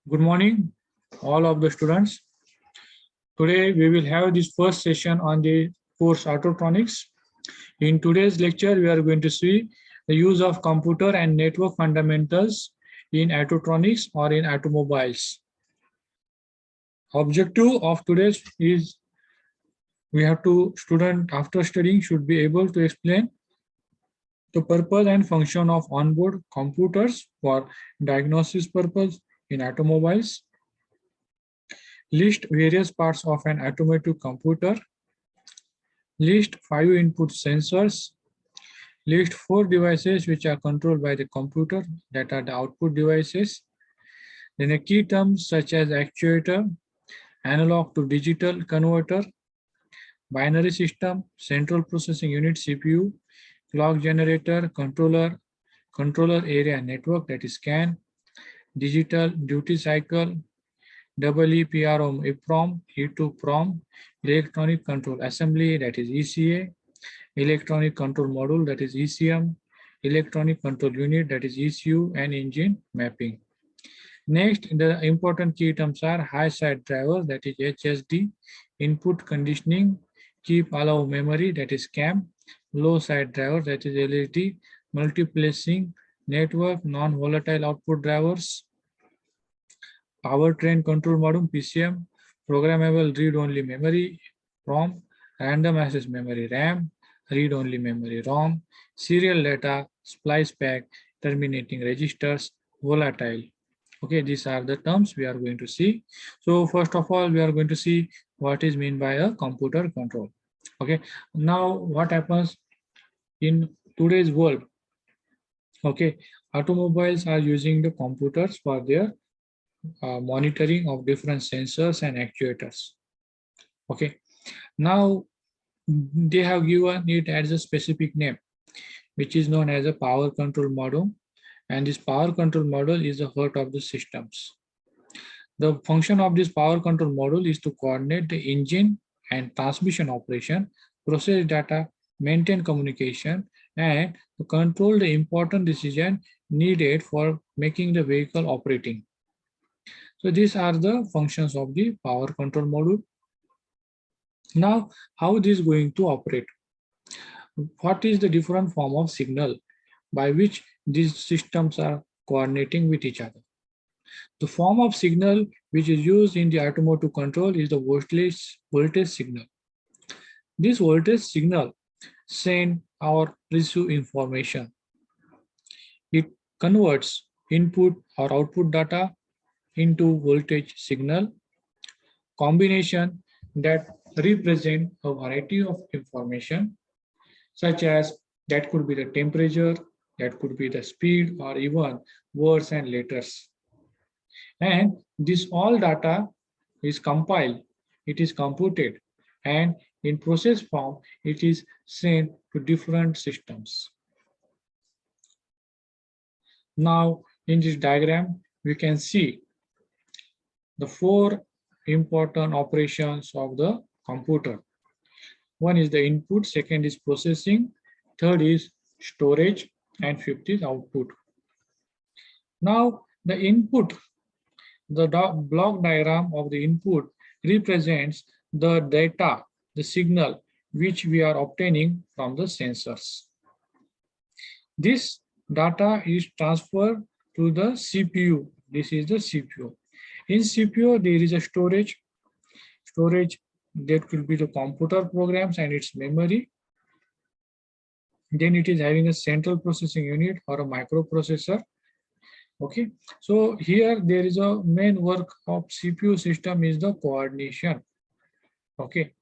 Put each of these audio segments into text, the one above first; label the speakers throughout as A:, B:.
A: Good morning, all of the students. Today we will have this first session on the course Autotronics. In today's lecture, we are going to see the use of computer and network fundamentals in autotronics or in automobiles. Objective of today's is we have to student after studying should be able to explain the purpose and function of onboard computers for diagnosis purpose in automobiles. List various parts of an automotive computer. List 5 input sensors. List 4 devices which are controlled by the computer, that are the output devices. Then a key terms such as actuator, analog to digital converter, binary system, central processing unit CPU, clock generator, controller area network, that is CAN, digital duty cycle, EEPROM, EEPROM, E2PROM, electronic control assembly, that is ECA, electronic control module, that is ECM, electronic control unit, that is ECU, and engine mapping. Next, the important key terms are high side driver, that is HSD, input conditioning, keep allow memory, that is CAM, low side driver, that is LSD, multiplexing, network, non-volatile output drivers, powertrain control module, PCM, programmable read-only memory, ROM, random access memory, RAM, read-only memory, ROM, serial data, splice pack, terminating registers, volatile. Okay, these are the terms we are going to see. So first of all, we are going to see what is meant by a computer control. Okay, now what happens in today's world? Okay, automobiles are using the computers for their monitoring of different sensors and actuators. Okay, now they have given it as a specific name, which is known as a power control module. And this power control module is the heart of the systems. The function of this power control module is to coordinate the engine and transmission operation, process data, maintain communication, and to control the important decision needed for making the vehicle operating. So these are the functions of the power control module. Now, how this is going to operate? What is the different form of signal by which these systems are coordinating with each other? The form of signal which is used in the automotive control is the voltage signal. This voltage signal send or receive information. It converts input or output data into voltage signal combination that represent a variety of information, such as that could be the temperature, that could be the speed, or even words and letters. And this all data is compiled, it is computed, and in process form, it is sent to different systems. Now, in this diagram, we can see the 4 important operations of the computer. One is the input, second is processing, third is storage, and fifth is output. Now, the input, the block diagram of the input represents the data, the signal which we are obtaining from the sensors. This data is transferred to the CPU. This is the CPU. In CPU, there is a storage. That will be the computer programs and its memory. Then it is having a central processing unit or a microprocessor. Okay, so here there is a main work of CPU system is the coordination. Okay,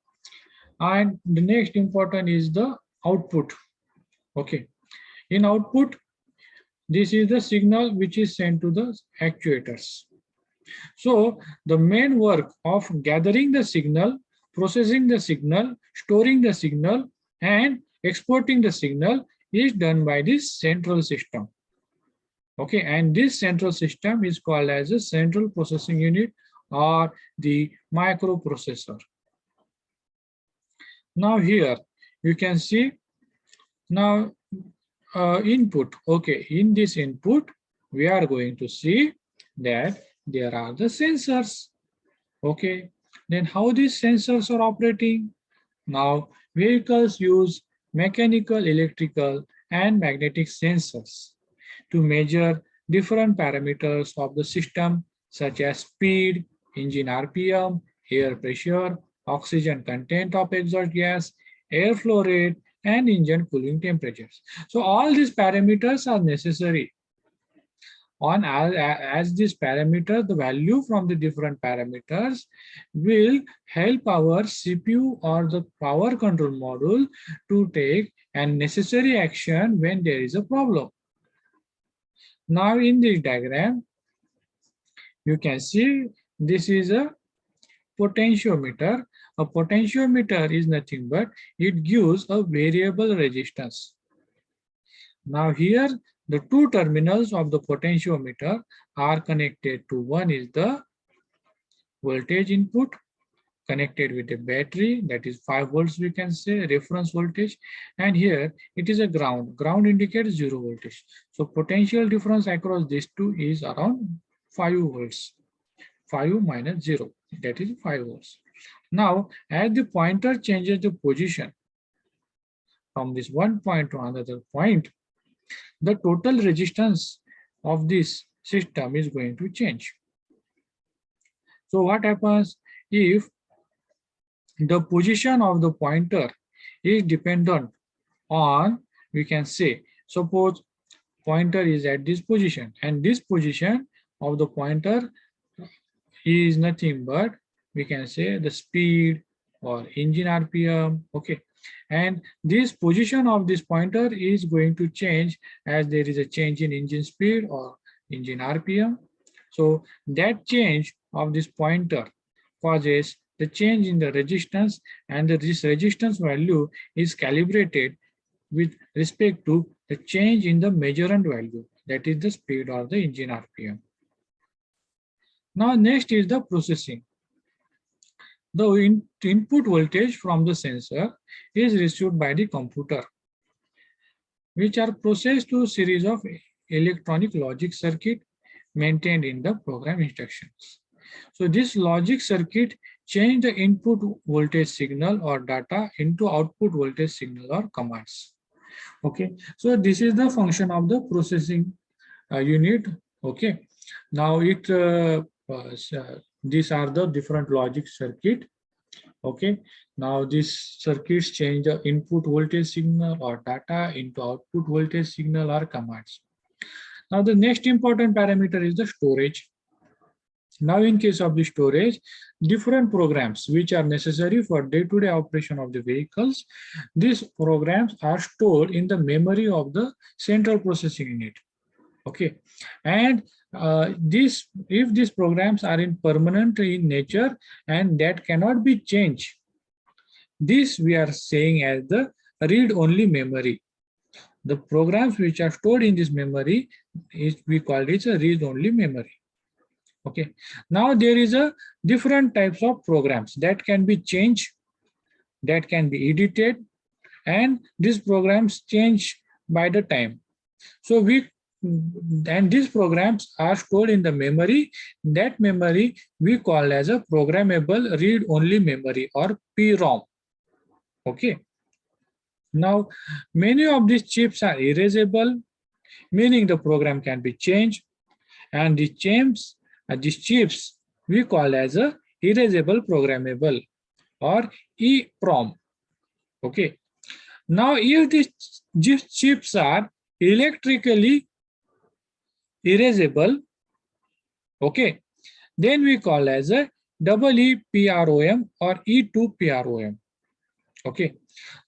A: and the next important is the output. Okay, in output, this is the signal which is sent to the actuators. So the main work of gathering the signal, processing the signal, storing the signal, and exporting the signal is done by this central system. Okay, and this central system is called as a central processing unit or the microprocessor. Now here you can see now input. Okay, in this input we are going to see that there are the sensors. Okay, then how these sensors are operating? Now, vehicles use mechanical, electrical, and magnetic sensors to measure different parameters of the system, such as speed, engine RPM, air pressure, oxygen content of exhaust gas, airflow rate, and engine cooling temperatures. So all these parameters are necessary. On as this parameter, the value from the different parameters will help our CPU or the power control module to take an necessary action when there is a problem. Now in this diagram, you can see this is a potentiometer. A potentiometer is nothing but it gives a variable resistance. Now here the two terminals of the potentiometer are connected to. One is the voltage input connected with a battery, that is 5 volts, we can say reference voltage, and here it is a ground indicates 0 voltage. So potential difference across these two is around 5 volts. 5 minus 0, that is 5 volts. Now as the pointer changes the position from this one point to another point, the total resistance of this system is going to change. So what happens if the position of the pointer is dependent on, we can say, suppose pointer is at this position and this position of the pointer is nothing but, we can say, the speed or engine RPM. Okay, and this position of this pointer is going to change as there is a change in engine speed or engine RPM. So that change of this pointer causes the change in the resistance, and this resistance value is calibrated with respect to the change in the measurement value, that is the speed or the engine RPM. Now next is the processing. The input voltage from the sensor is received by the computer, which are processed through a series of electronic logic circuit maintained in the program instructions. So this logic circuit change the input voltage signal or data into output voltage signal or commands. Okay, so this is the function of the processing unit. Okay, now these are the different logic circuit. Okay, now these circuits change the input voltage signal or data into output voltage signal or commands. Now the next important parameter is the storage. Now in case of the storage, different programs which are necessary for day-to-day operation of the vehicles, these programs are stored in the memory of the central processing unit. Okay, and if these programs are in permanent in nature and that cannot be changed, this we are saying as the read-only memory. The programs which are stored in this memory is, we call it a read-only memory. Okay, now there is a different types of programs that can be changed, that can be edited, and these programs change by the time. So these programs are stored in the memory. That memory we call as a programmable read-only memory or PROM. Okay. Now many of these chips are erasable, meaning the program can be changed, and these chips we call as a erasable programmable or EPROM. Okay. Now if these chips are electrically erasable, okay, then we call as a EEPROM or E2PROM. Okay.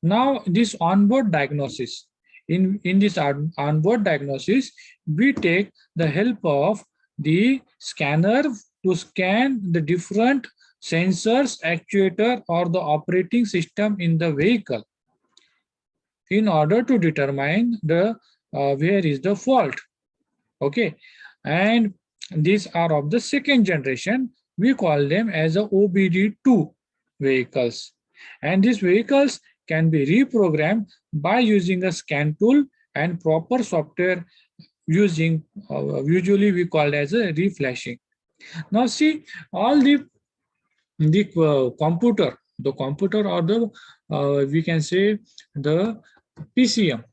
A: Now this onboard diagnosis, in this onboard diagnosis, we take the help of the scanner to scan the different sensors, actuator, or the operating system in the vehicle in order to determine the where is the fault. Okay, and these are of the second generation. We call them as a OBD2 vehicles, and these vehicles can be reprogrammed by using a scan tool and proper software using usually we call as a reflashing. Now see all the computer or the we can say the PCM,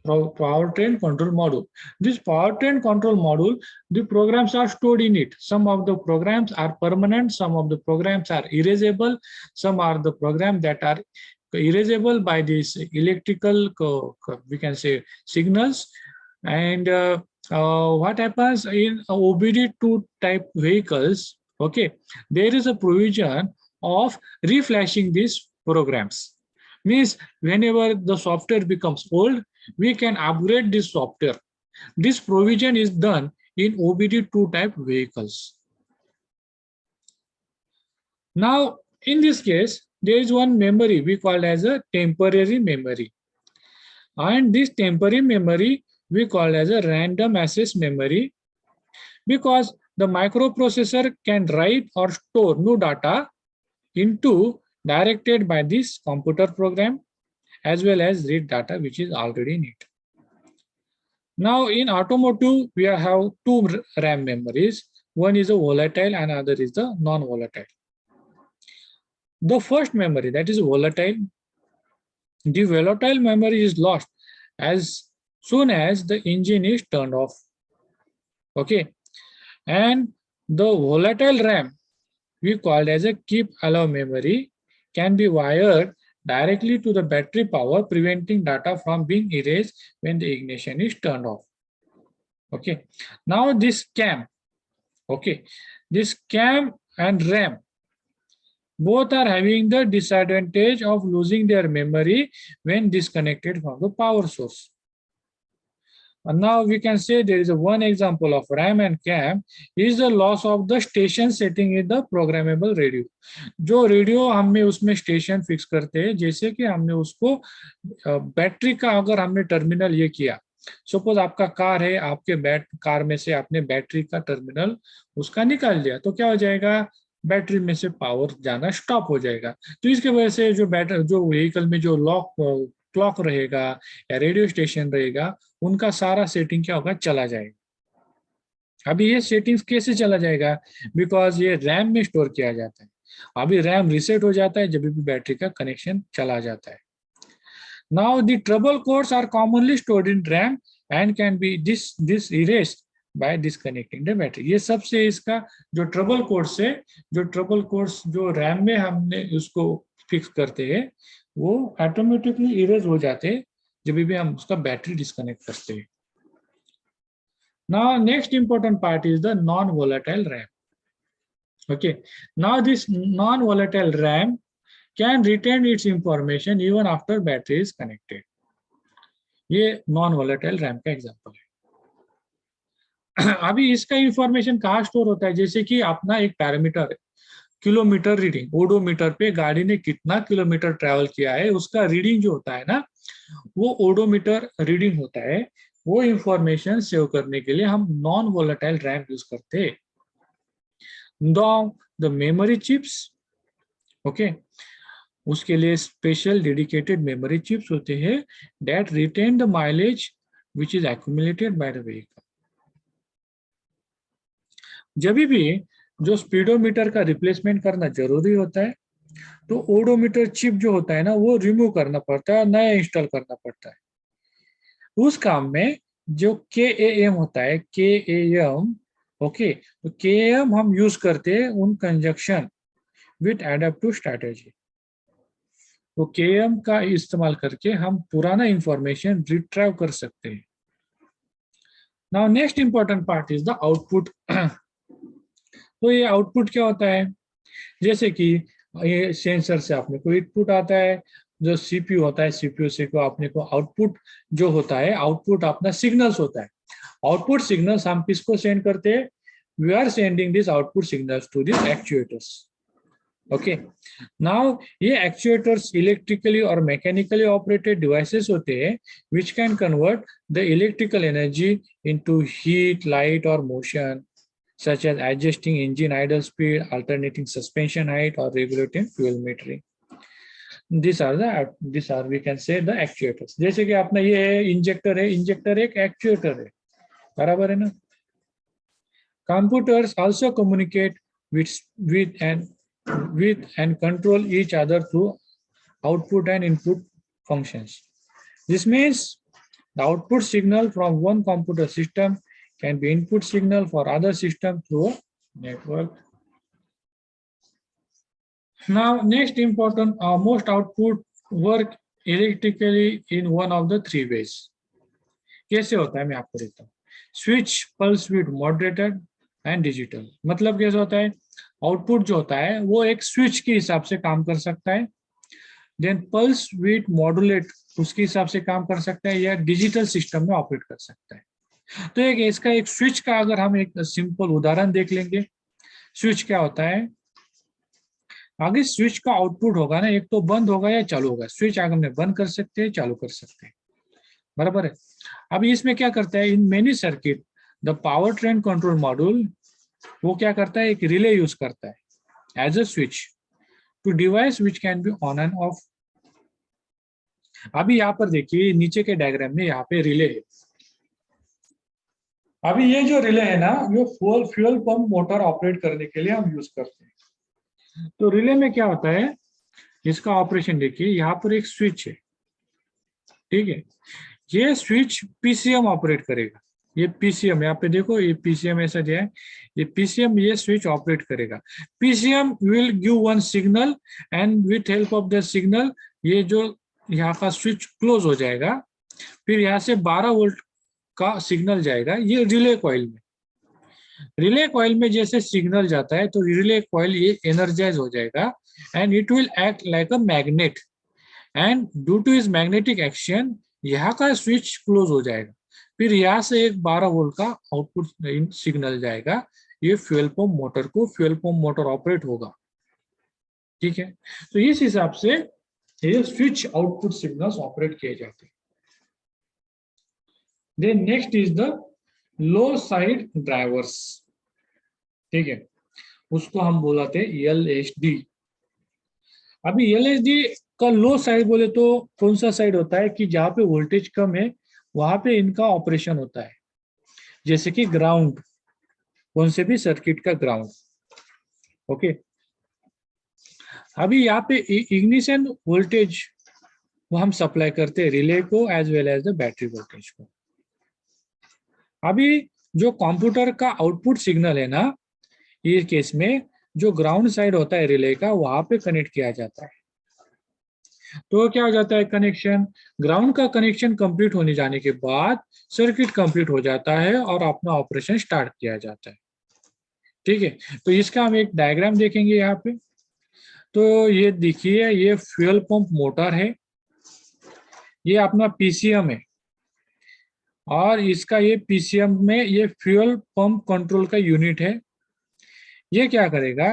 A: powertrain control module. This powertrain control module, the programs are stored in it. Some of the programs are permanent, some of the programs are erasable, some are the programs that are erasable by these electrical we can say signals. And what happens in OBD2 type vehicles, okay, there is a provision of reflashing these programs. Means whenever the software becomes old, we can upgrade this software. This provision is done in OBD2 type vehicles. Now, in this case, there is one memory we call as a temporary memory. And this temporary memory we call as a random access memory, because the microprocessor can write or store new data into directed by this computer program, as well as read data which is already in it. Now in automotive, we have two RAM memories. One is a volatile and other is the non-volatile. The first memory, that is volatile, the volatile memory is lost as soon as the engine is turned off. Okay. And the volatile RAM, we called as a keep alive memory, can be wired directly to the battery power, preventing data from being erased when the ignition is turned off. Okay. Now this CAM, okay, this CAM and RAM, both are having the disadvantage of losing their memory when disconnected from the power source. And now we can say there is a one example of RAM and CAM is the loss of the station setting in the programmable radio. जो radio हमने उसमें station fix करते हैं, जैसे कि हमने उसको battery का अगर हमने टर्मिनल ये किया, सपोज आपका कार है, आपके कार में से आपने बैटरी का टर्मिनल उसका निकाल दिया, तो क्या हो जाएगा, बैटरी में से पावर जाना स्टॉप हो जाएगा. तो इसके वजह से जो व्हीकल में जो क्लॉक रहेगा या रेडियो स्टेशन रहेगा, उनका सारा सेटिंग क्या होगा, चला जाएगा. अभी ये सेटिंग्स कैसे चला जाएगा, बिकॉज ये रैम में स्टोर किया जाता है. अभी रैम रिसेट हो जाता है जब भी बैटरी का कनेक्शन चला जाता है. Now the trouble codes are commonly stored in RAM and can be this erased by disconnecting the battery. ये सबसे इसका जो ट्रबल कोड्स जो रैम में हमने उसको फिक्स करते हैं, वो ऑटोमेटिकली इरेज हो जाते हैं जब भी हम उसका बैटरी डिस्कनेक्ट करते हैं. Now next important part is the non-volatile RAM. Okay, now this non-volatile RAM can retain its information even after battery is connected. ये non-volatile RAM का एग्जांपल है. अभी इसका इंफॉर्मेशन कहाँ स्टोर होता है, जैसे कि अपना एक पैरामीटर है, किलोमीटर रीडिंग, ओडोमीटर पे गाड़ी ने कितना किलोमीटर ट्रेवल किया है उसका रीडिंग जो होता है ना, वो ओडोमीटर रीडिंग होता है. वो इंफॉर्मेशन सेव करने के लिए हम नॉन वोलेटाइल रैम यूज करते हैं. द मेमोरी चिप्स, ओके, उसके लिए स्पेशल डेडिकेटेड मेमोरी चिप्स होते हैं that retain the mileage which is accumulated by the vehicle. जब भी जो स्पीडोमीटर का रिप्लेसमेंट करना जरूरी होता है, तो ओडोमीटर चिप जो होता है ना, वो रिमूव करना पड़ता है, नया इंस्टॉल करना पड़ता है. उस काम में जो KAM होता है, KAM, ओके, तो KAM हम यूज करते हैं उन कंजक्शन विथ एडेप्टिव स्ट्रेटेजी. तो KAM का इस्तेमाल करके हम पुराना इंफॉर्मेशन रिट्राइव कर सकते हैं. Now next important part is the output. तो ये आउटपुट क्या होता है, जैसे कि ये सेंसर से आपने को इनपुट आता है, जो CPU होता है, CPU से को आपने को आउटपुट जो होता है, आउटपुट अपना सिग्नल्स होता है. आउटपुट सिग्नल्स हम किसको सेंड करते हैं, we are sending this output signals to this actuators. Okay, now ये एक्चुएटर्स इलेक्ट्रिकली और मैकेनिकली ऑपरेटेड डिवाइसेस होते हैं which can convert the electrical energy into heat, light और motion, such as adjusting engine idle speed, alternating suspension height, or regulating fuel metering. These are we can say the actuators. जैसे कि अपना ये injector है, injector एक actuator है, बराबर है ना. Computers also communicate with and control each other through output and input functions. This means the output signal from one computer system can be input signal for other system through a network. Now, next important, most output work electrically in one of the three ways. कैसे होता है मैं आपको देता हूँ. Switch, pulse with moderated and digital. मतलब कैसे होता है, आउटपुट जो होता है वो एक स्विच के हिसाब से काम कर सकता है, देन पल्स विद मॉडुलेट उसके हिसाब से काम कर सकता है, या डिजिटल सिस्टम में ऑपरेट कर सकता है. तो एक इसका एक स्विच का अगर हम एक सिंपल उदाहरण देख लेंगे. स्विच क्या होता है, आगे स्विच का आउटपुट होगा ना, एक तो बंद होगा या चालू होगा. स्विच आगे हमने बंद कर सकते हैं, चालू कर सकते हैं, बराबर है. अब इसमें क्या करता है, in many circuit the power train control module वो क्या करता है, एक रिले यूज करता है as a switch to device which can be on and off. अभी यहाँ पर देखिए नीचे के डायग्राम में यहाँ पे रिले है. अभी ये जो रिले है ना, वो फ्यूल पंप मोटर ऑपरेट करने के लिए हम यूज करते हैं. तो रिले में क्या होता है, इसका ऑपरेशन देखिए, यहाँ पर एक स्विच है, ठीक है. ये स्विच पीसीएम ऑपरेट करेगा. ये पीसीएम यहाँ पे देखो, ये पीसीएम ऐसा दिया है, ये पीसीएम ये स्विच ऑपरेट करेगा. PCM will give one signal and with help of the signal ये जो यहाँ का स्विच क्लोज हो जाएगा. फिर यहाँ से 12 वोल्ट का सिग्नल जाएगा ये रिले कॉइल में. रिले कॉइल में जैसे सिग्नल जाता है तो रिले कॉइल ये एनर्जाइज हो जाएगा and it will act like a magnet, and due two is magnetic action यहाँ का स्विच क्लोज हो जाएगा. फिर यहाँ से एक 12 वोल्ट का आउटपुट सिग्नल जाएगा, ये फ्यूल पंप मोटर को, फ्यूल पंप मोटर ऑपरेट होगा, ठीक है. तो इस हिसाब से ये स्विच आउटपुट सिग्नल्स ऑपरेट किए जाते हैं. Then next is the low side drivers, ठीक है, उसको हम बोलाते हैं एलएसडी. अभी एलएसडी का लो साइड बोले तो कौन सा साइड होता है कि जहाँ पे वोल्टेज कम है वहां पे इनका ऑपरेशन होता है, जैसे कि ग्राउंड, कौन से भी सर्किट का ग्राउंड, ओके. अभी यहाँ पे इग्निशन वोल्टेज वो हम सप्लाई करते हैं रिले को as well as the battery voltage को. अभी जो कंप्यूटर का आउटपुट सिग्नल है ना, इस केस में जो ग्राउंड साइड होता है रिले का वहां पे कनेक्ट किया जाता है. तो क्या हो जाता है, कनेक्शन, ग्राउंड का कनेक्शन कंप्लीट होने जाने के बाद सर्किट कंप्लीट हो जाता है और अपना ऑपरेशन स्टार्ट किया जाता है, ठीक है. तो इसका हम एक डायग्राम देखेंगे यहाँ पे. तो ये देखिए, ये फ्यूल पंप मोटर है, ये अपना पीसीएम है, और इसका ये पीसीएम में ये फ्यूल पंप कंट्रोल का यूनिट है. ये क्या करेगा,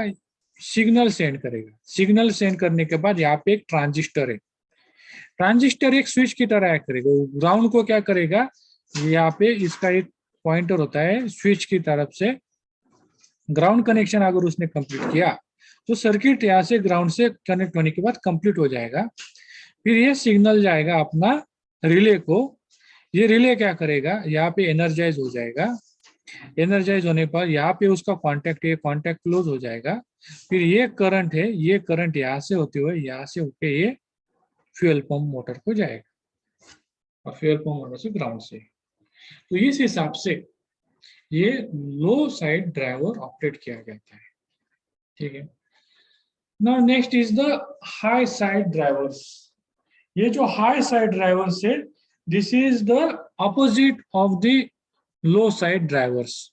A: सिग्नल सेंड करेगा. सिग्नल सेंड करने के बाद यहाँ पे एक ट्रांजिस्टर है, ट्रांजिस्टर एक स्विच की तरह एक्ट करेगा. ग्राउंड को क्या करेगा, यहाँ पे इसका एक पॉइंटर होता है, स्विच की तरफ से ग्राउंड कनेक्शन अगर उसने कंप्लीट किया तो सर्किट यहाँ से ग्राउंड से कनेक्ट होने के बाद कंप्लीट हो जाएगा. फिर ये सिग्नल जाएगा अपना रिले को. ये रिले क्या करेगा, यहाँ पे एनर्जाइज हो जाएगा. एनर्जाइज होने पर यहाँ पे उसका कांटेक्ट है, कांटेक्ट क्लोज हो जाएगा. फिर ये करंट है, ये करंट यहाँ से होते हुए यहाँ से होके ये फ्यूल पंप मोटर को जाएगा, और फ्यूल पंप मोटर से ग्राउंड से. तो इस हिसाब से ये लो साइड ड्राइवर ऑपरेट किया जाता है, ठीक है. Now next is the high side drivers. ये जो हाई साइड ड्राइवर्स है, this is the opposite of the low side drivers.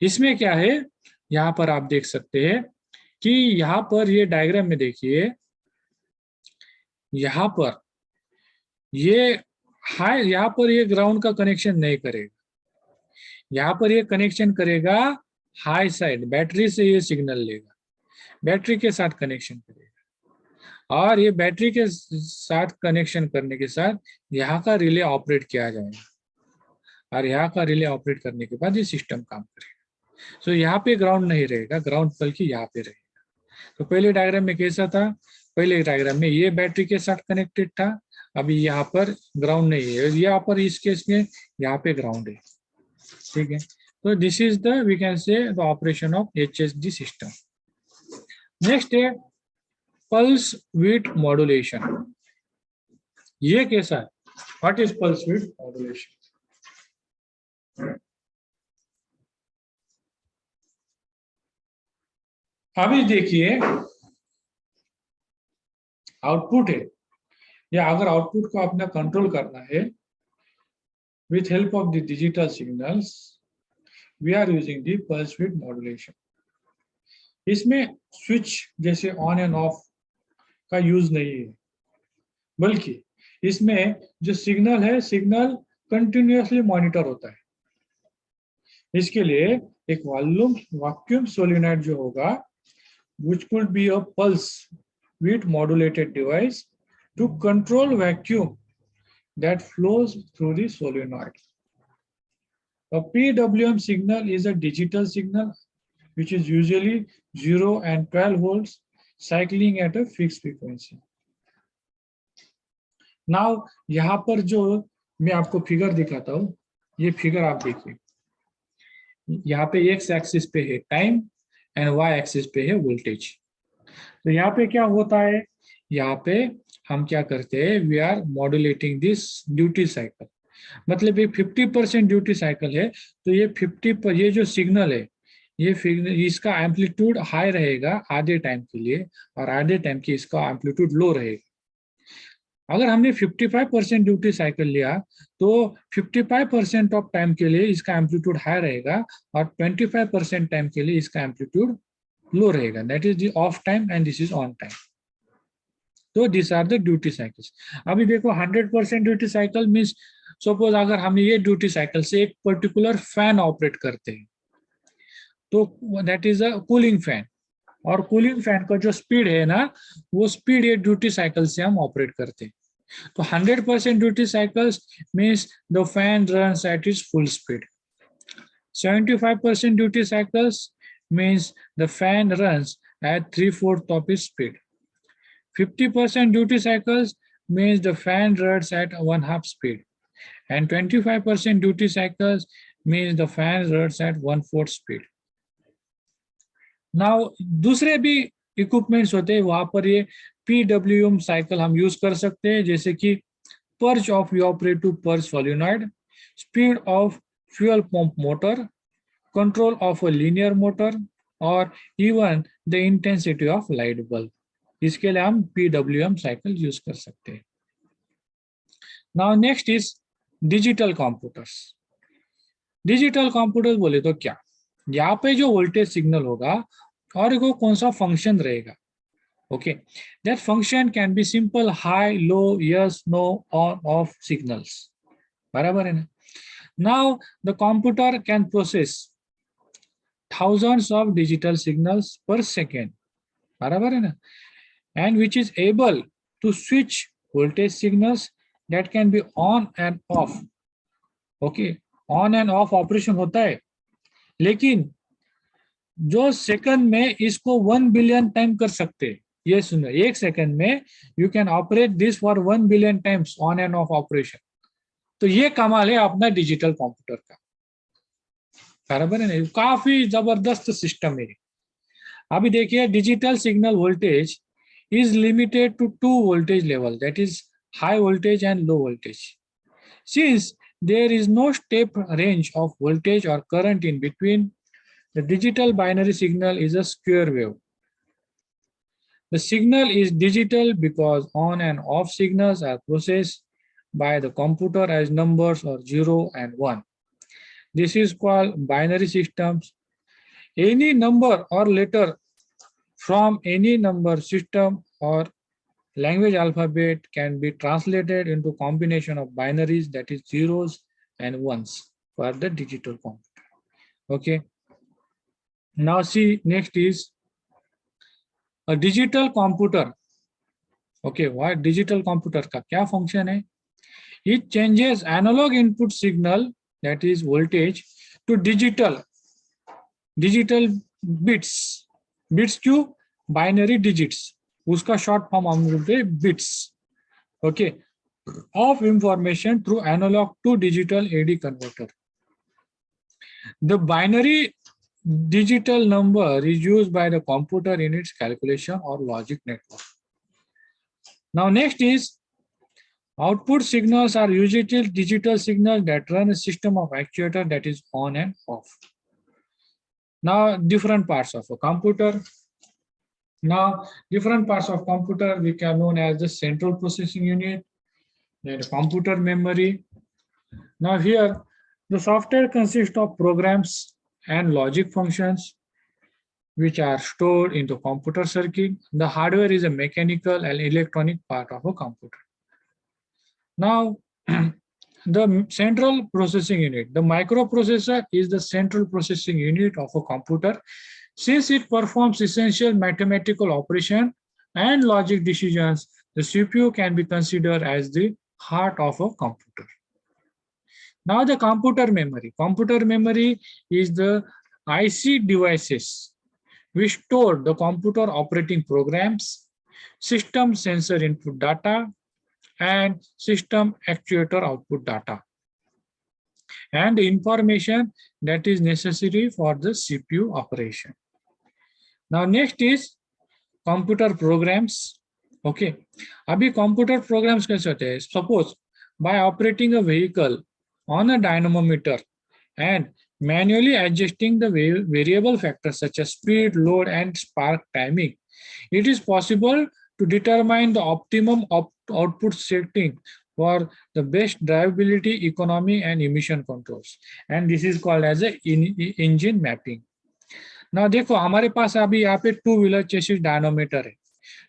A: इसमें क्या है, यहाँ पर आप देख सकते हैं कि यहाँ पर ये डायग्राम में देखिए, यहाँ पर ये हाई, यहाँ पर ये ग्राउंड का कनेक्शन नहीं करेगा, यहाँ पर ये कनेक्शन करेगा हाई साइड, बैटरी से ये सिग्नल लेगा, बैटरी के साथ कनेक्शन करेगा, और ये बैटरी के साथ कनेक्शन करने के साथ यहाँ का रिले ऑपरेट किया जाएगा, और यहाँ का रिले ऑपरेट करने के बाद ये सिस्टम काम करेगा. सो यहाँ पे ग्राउंड नहीं रहेगा, ग्राउंड बल्कि यहाँ पे रहेगा. तो पहले डायग्राम में कैसा था, पहले डायग्राम में ये बैटरी के साथ कनेक्टेड था, अभी यहाँ पर ग्राउंड नहीं है, यहाँ पर इस केस में यहाँ पे ग्राउंड है, ठीक है. So this is the, we can say, the operation of HSD system. Next है pulse width modulation. ये कैसा है? What is pulse width modulation? अभी देखिए आउटपुट है, या अगर आउटपुट को आपने कंट्रोल करना है with help of the digital signals, we are using the pulse width modulation. इसमें स्विच जैसे ऑन एंड ऑफ का यूज नहीं है, बल्कि इसमें जो सिग्नल है, सिग्नल कंटिन्यूअसली मॉनिटर होता है. इसके लिए एक वैक्यूम सोलेनॉइड जो होगा, which could be a pulse width modulated device to control vacuum that flows through the solenoid. A PWM signal is a digital signal which is usually 0 and 12 volts cycling at a fixed frequency. Now यहाँ पर जो मैं आपको figure दिखाता हूँ, ये figure आप देखिए, यहाँ पे x एक्सिस पे है टाइम एंड y एक्सिस पे है वोल्टेज. तो यहाँ पे क्या होता है, यहाँ पे हम क्या करते हैं, we are modulating this duty cycle. मतलब ये 50% ड्यूटी साइकिल है, तो ये 50 पर ये जो सिग्नल है, ये इसका एम्पलीट्यूड हाई रहेगा आधे टाइम के लिए, और आधे टाइम के इसका एम्पलीट्यूड लो रहेगा. अगर हमने 55% ड्यूटी साइकिल लिया तो 55% ऑफ टाइम के लिए इसका एम्पलीट्यूड हाई रहेगा, और 25% टाइम के लिए इसका एम्पलीट्यूड लो रहेगा. That is the off time and this is on time. तो this are the duty cycles. अभी देखो 100% ड्यूटी साइकिल मीन्स, सपोज अगर हम ये ड्यूटी साइकिल से एक पर्टिकुलर फैन ऑपरेट करते हैं, तो that is a cooling fan, और कूलिंग फैन का जो स्पीड है ना, वो स्पीड ये ड्यूटी साइकिल से हम ऑपरेट करते हैं. तो 100% duty cycles means the fan runs at its full speed. 75% duty cycles means the fan runs at 3/4 of its speed. 50% duty cycles means the fan runs at 1/2 speed. And 25% duty cycles means the fan runs at 1/4 speed. Now, दूसरे भी equipments होते हैं, वहां पर ये PWM cycle हम use कर सकते हैं, जैसे कि purge of evaporate to purge solenoid, speed of fuel pump motor, control of a linear motor, और even the intensity of light bulb. इसके लिए हम PWM साइकिल यूज कर सकते हैं. Now next is digital computers. Digital computer बोले तो क्या, यहाँ पे जो वोल्टेज सिग्नल होगा और वो कौन सा फंक्शन रहेगा. Okay, that function can be simple high low yes know on off signals. बराबर है ना. Now the computer can process thousands of digital signals per second. बराबर है ना. And which is able to switch voltage signals that can be on and off. Okay, on and off operation होता है, लेकिन जो सेकंड में इसको 1 billion time कर सकते हैं. ये सुनो, एक सेकंड में you can operate this for 1 billion times on and of operation. तो ये कमाल है अपना डिजिटल कंप्यूटर का. बराबर है ना. काफी जबरदस्त सिस्टम है. अभी देखिए, digital signal voltage is limited to 2 voltage level, that is high voltage and low voltage. Since there is no step range of voltage or current in between, the digital binary signal is a square wave. The signal is digital because on and off signals are processed by the computer as numbers or 0 and 1. This is called binary systems. Any number or letter from any number system or language alphabet can be translated into combination of binaries, that is zeros and ones, for the digital computer. Okay. Now see, next is a digital computer. Okay, what digital computer का क्या function है? It changes analog input signal, that is voltage, to digital bits. Bits क्यों? Binary digits, उसका short form हम बोलते हैं bits. Okay, of information through analog to digital AD converter. The binary digital number is used by the computer in its calculation or logic network. Now next is output signals are usually digital signals that run a system of actuator that is on and off. Now different parts of a computer. Now different parts of computer we can known as the central processing unit, then computer memory. Now here the software consists of programs and logic functions which are stored into computer circuit. The hardware is a mechanical and electronic part of a computer. Now, the central processing unit, the microprocessor is the central processing unit of a computer. Since it performs essential mathematical operation and logic decisions, the CPU can be considered as the heart of a computer. Now the computer memory. Computer memory is the IC devices which store the computer operating programs, system sensor input data, and system actuator output data, and the information that is necessary for the CPU operation. Now next is computer programs. Okay, अभी computer programs कैसे होते हैं? Suppose by operating a vehicle on a dynamometer and manually adjusting the variable factors such as speed, load, and spark timing, it is possible to determine the optimum output setting for the best drivability, economy, and emission controls. And this is called as a engine mapping. Now देखो हमारे पास अभी यहाँ पे two wheeler chassis dynamometer है.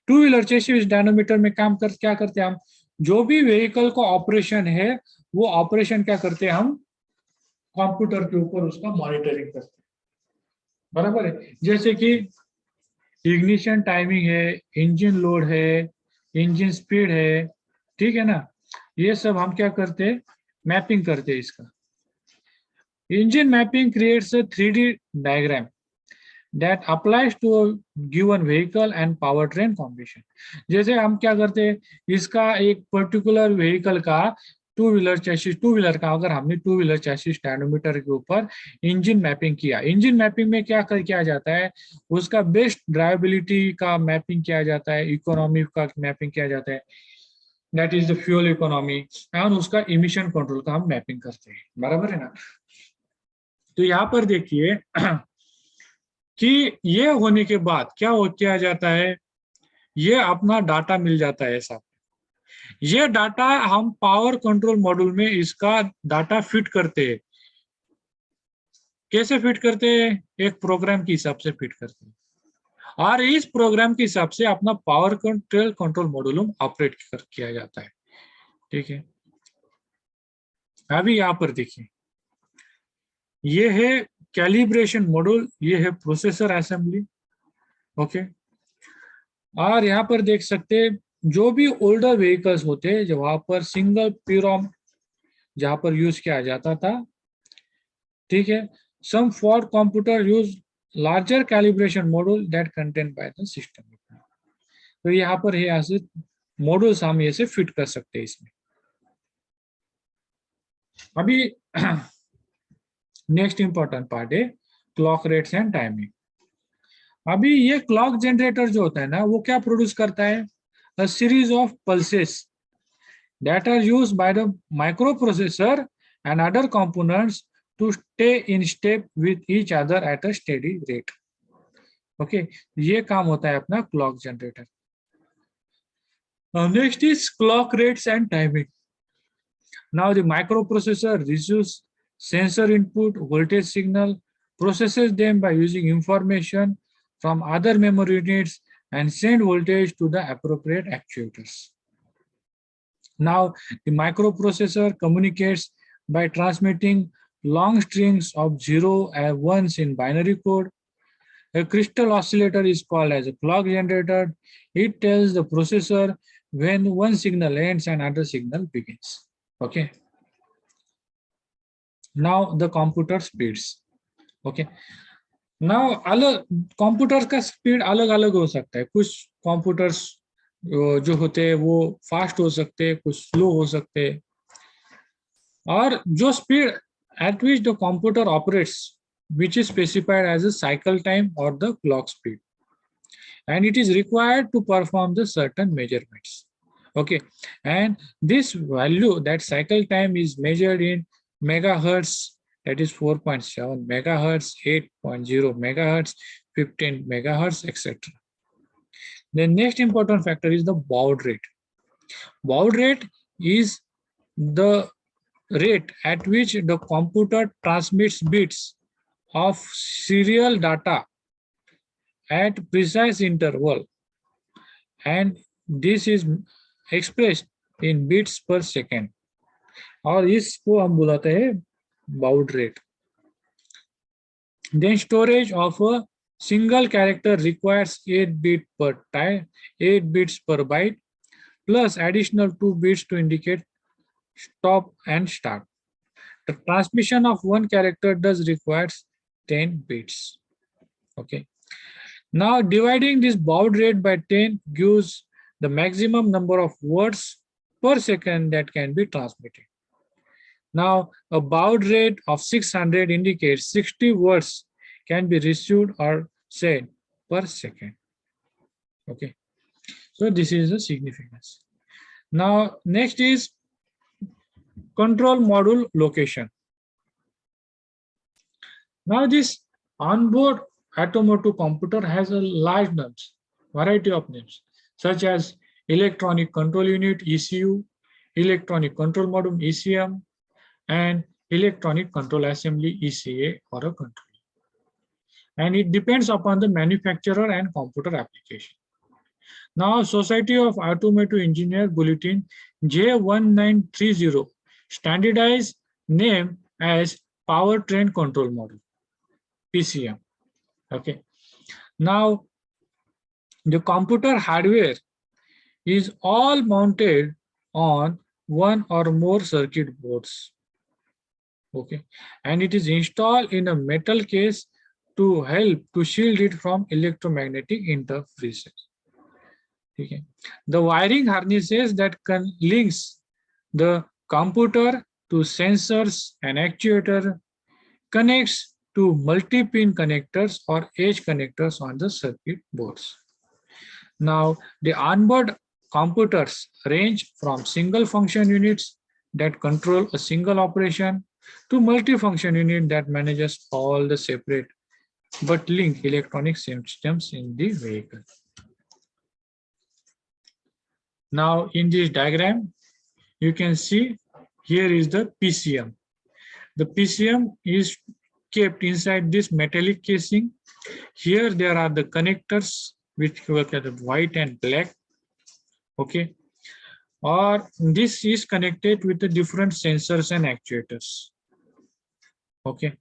A: Two wheeler chassis dynamometer में क्या करते हैं हम, जो भी व्हीकल का ऑपरेशन है वो ऑपरेशन क्या करते हैं हम कंप्यूटर के ऊपर उसका मॉनिटरिंग करते हैं, बराबर है. जैसे कि इग्निशन टाइमिंग है, इंजन लोड है, इंजन स्पीड है, ठीक है ना, ये सब हम क्या करते हैं मैपिंग करते हैं इसका. Engine mapping creates a 3D diagram that applies to a given vehicle and powertrain combination. जैसे हम क्या करते हैं, इसका एक पर्टिकुलर व्हीकल का टू व्हीलर का अगर हमने टू व्हीलर चैसिस डायनोमीटर के ऊपर इंजन मैपिंग किया, इंजन मैपिंग में क्या किया जाता है, उसका बेस्ट ड्राइवेबिलिटी का मैपिंग किया जाता है, इकोनॉमी का मैपिंग किया जाता है, that is the fuel economy, और उसका इमिशन कंट्रोल का हम मैपिंग करते हैं, बराबर है ना. तो यहाँ पर देखिए कि ये होने के बाद क्या किया जाता है, ये अपना डाटा मिल जाता है ऐसा. ये डाटा हम पावर कंट्रोल मॉड्यूल में इसका डाटा फिट करते हैं. कैसे फिट करते हैं, एक प्रोग्राम के हिसाब से फिट करते हैं, और इस प्रोग्राम के हिसाब से अपना पावर कंट्रोल मॉड्यूल ऑपरेट किया जाता है. ठीक है, अभी यहाँ पर देखिए ये है कैलिब्रेशन मॉड्यूल, ये है प्रोसेसर असेंबली. ओके, और यहाँ पर देख सकते हैं जो भी ओल्डर व्हीकल्स होते हैं जहाँ पर सिंगल पीरोम जहाँ पर यूज किया जाता था, ठीक है, some Ford computer use larger calibration module that contain by the system. तो यहाँ पर है ऐसे मॉड्यूल्स हम ऐसे फिट कर सकते हैं इसमें. अभी नेक्स्ट इंपॉर्टेंट पार्ट है क्लॉक रेट्स एंड टाइमिंग. अभी ये क्लॉक जनरेटर जो होता है ना वो क्या प्रोड्यूस करता है, a series of pulses that are used by the microprocessor and other components to stay in step with each other at a steady rate. Okay, ये काम होता है अपना clock generator. Next is clock rates and timing. Now the microprocessor receives sensor input voltage signal, processes them by using information from other memory units and send voltage to the appropriate actuators. Now the microprocessor communicates by transmitting long strings of 0 and 1s in binary code. A crystal oscillator is called as a clock generator. It tells the processor when one signal ends and another signal begins. Okay. Now the computer speeds. Okay, now अलग computer का speed अलग अलग हो सकता है. कुछ computers जो होते हैं वो फास्ट हो सकते हैं, कुछ स्लो हो सकते हैं, और जो speed at which the computer operates which is specified as a cycle time or the clock speed, and it is required to perform the certain measurements. Okay, and this value, that cycle time, is measured in megahertz, that is 4.7 megahertz, 8.0 megahertz, 15 megahertz, etc. The next important factor is the baud rate. Baud rate is the rate at which the computer transmits bits of serial data at precise interval, and this is expressed in bits per second, और इसको हम बुलाते हैं baud rate. Then storage of a single character requires 8 bits per byte plus additional 2 bits to indicate stop and start. The transmission of one character does requires 10 bits. Okay. Now dividing this baud rate by 10 gives the maximum number of words per second that can be transmitted. Now a baud rate of 600 indicates 60 words can be received or said per second. Okay. So this is the significance. Now next is control module location. Now this onboard automotive computer has a large variety of names, such as electronic control unit ECU, electronic control module ECM, and electronic control assembly ECA or a control. And it depends upon the manufacturer and computer application. Now Society of Automotive Engineer Bulletin J1930 standardized name as Powertrain Control Module, PCM. Okay. Now the computer hardware is all mounted on one or more circuit boards. Okay, and it is installed in a metal case to help to shield it from electromagnetic interferences. Okay. The wiring harnesses that links the computer to sensors and actuator connects to multi-pin connectors or edge connectors on the circuit boards. Now, the onboard computers range from single function units that control a single operation to multi-function unit that manages all the separate but linked electronic systems in the vehicle. Now, in this diagram, you can see here is the PCM. The PCM is kept inside this metallic casing. Here there are the connectors which work at white and black. Okay, or this is connected with the different sensors and actuators. Okay,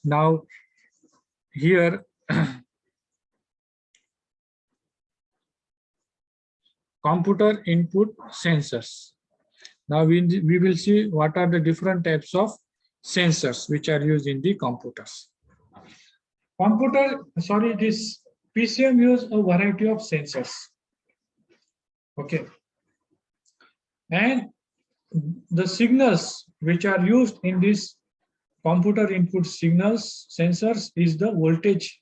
A: now here computer input sensors. Now we will see what are the different types of sensors which are used in the computers. This PCM use a variety of sensors. Okay, and the signals which are used in this computer input signals sensors is the voltage,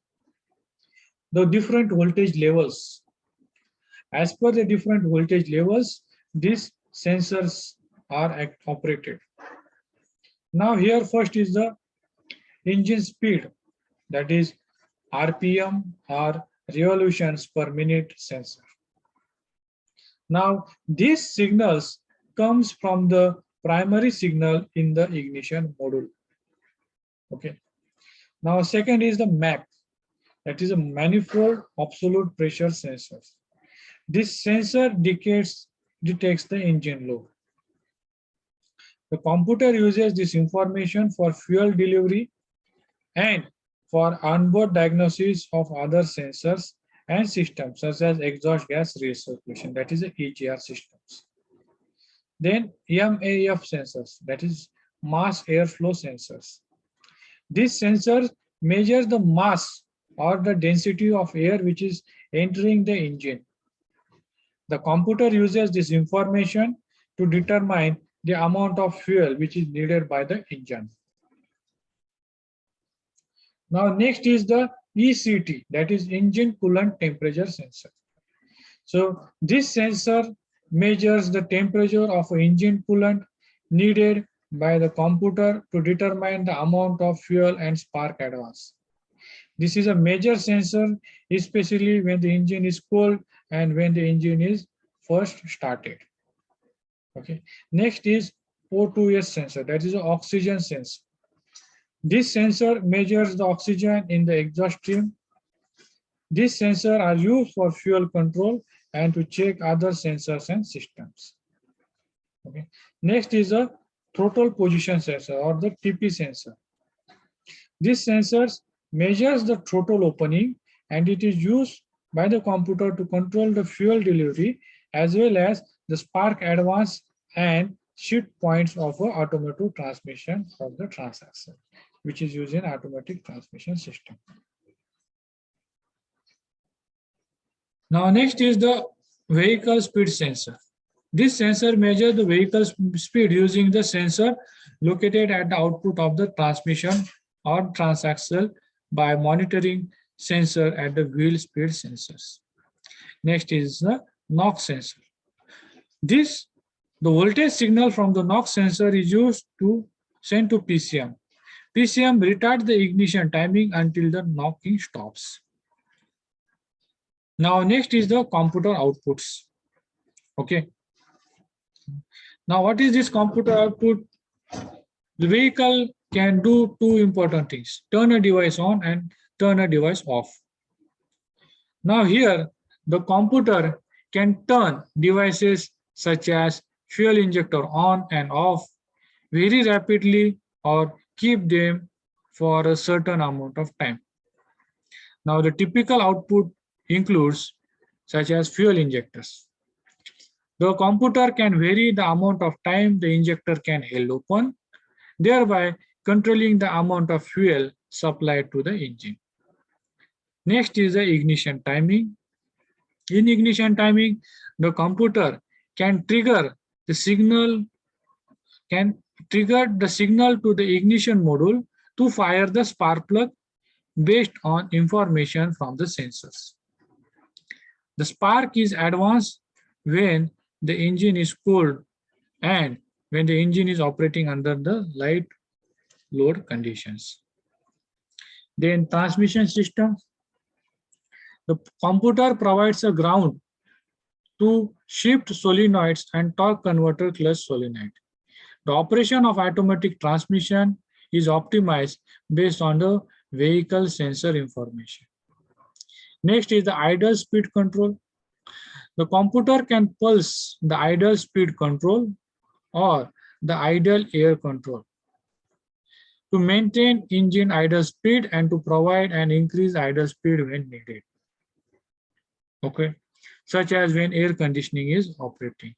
A: the different voltage levels. As per the different voltage levels, these sensors are operated. Now here first is the engine speed, that is RPM or revolutions per minute sensor. Now these signals comes from the primary signal in the ignition module. Okay. Now second is the MAP, that is a manifold absolute pressure sensor. This sensor detects the engine load. The computer uses this information for fuel delivery and for onboard diagnosis of other sensors and systems such as exhaust gas recirculation, that is the EGR systems. Then MAF sensors, that is mass airflow sensors. This sensor measures the mass or the density of air which is entering the engine. The computer uses this information to determine the amount of fuel which is needed by the engine. Now next is the ECT, that is engine coolant temperature sensor. So this sensor measures the temperature of engine coolant needed by the computer to determine the amount of fuel and spark advance. This is a major sensor, especially when the engine is cold and when the engine is first started. Okay. Next is O2S sensor, that is an oxygen sensor. This sensor measures the oxygen in the exhaust stream. These sensors are used for fuel control and to check other sensors and systems. Okay. Next is a throttle position sensor or the TP sensor. This sensor measures the throttle opening and it is used by the computer to control the fuel delivery as well as the spark advance and shift points of an automatic transmission of the transaxle, which is used in automatic transmission system. Now next is the vehicle speed sensor. This sensor measures the vehicle speed using the sensor located at the output of the transmission or transaxle by monitoring sensor at the wheel speed sensors. Next is the NOx sensor. The voltage signal from the NOx sensor is used to send to PCM. PCM retards the ignition timing until the knocking stops. Now next is the computer outputs. Okay. Now what is this computer output? The vehicle can do two important things: turn a device on and turn a device off. Now here the computer can turn devices such as fuel injector on and off very rapidly or keep them for a certain amount of time. Now the typical output includes such as fuel injectors. The computer can vary the amount of time the injector can hold open, thereby controlling the amount of fuel supplied to the engine. Next is the ignition timing. In ignition timing, the computer can trigger the signal to the ignition module to fire the spark plug based on information from the sensors. The spark is advanced when the engine is cooled and when the engine is operating under the light load conditions. Then transmission system. The computer provides a ground to shift solenoids and torque converter clutch solenoid. The operation of automatic transmission is optimized based on the vehicle sensor information. Next is the idle speed control. The computer can pulse the idle speed control or the idle air control to maintain engine idle speed and to provide an increased idle speed when needed. Okay, such as when air conditioning is operating.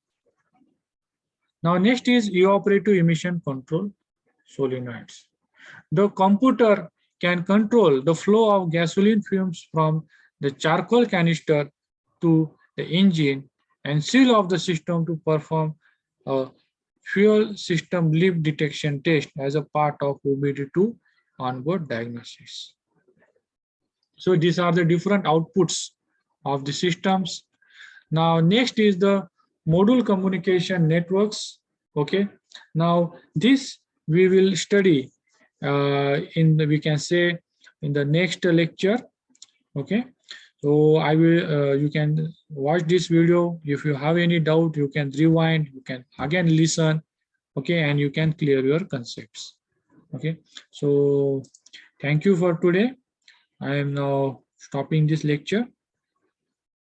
A: Now next is evaporative emission control solenoids. The computer can control the flow of gasoline fumes from the charcoal canister to the engine and seal off the system to perform a fuel system leak detection test as a part of OBD2 onboard diagnosis. So these are the different outputs of the systems. Now next is the module communication networks. Okay, now this we will study we can say in the next lecture. Okay, so I will you can watch this video. If you have any doubt, you can rewind, you can again listen. Okay, and you can clear your concepts. Okay, so thank you for today. I am now stopping this lecture.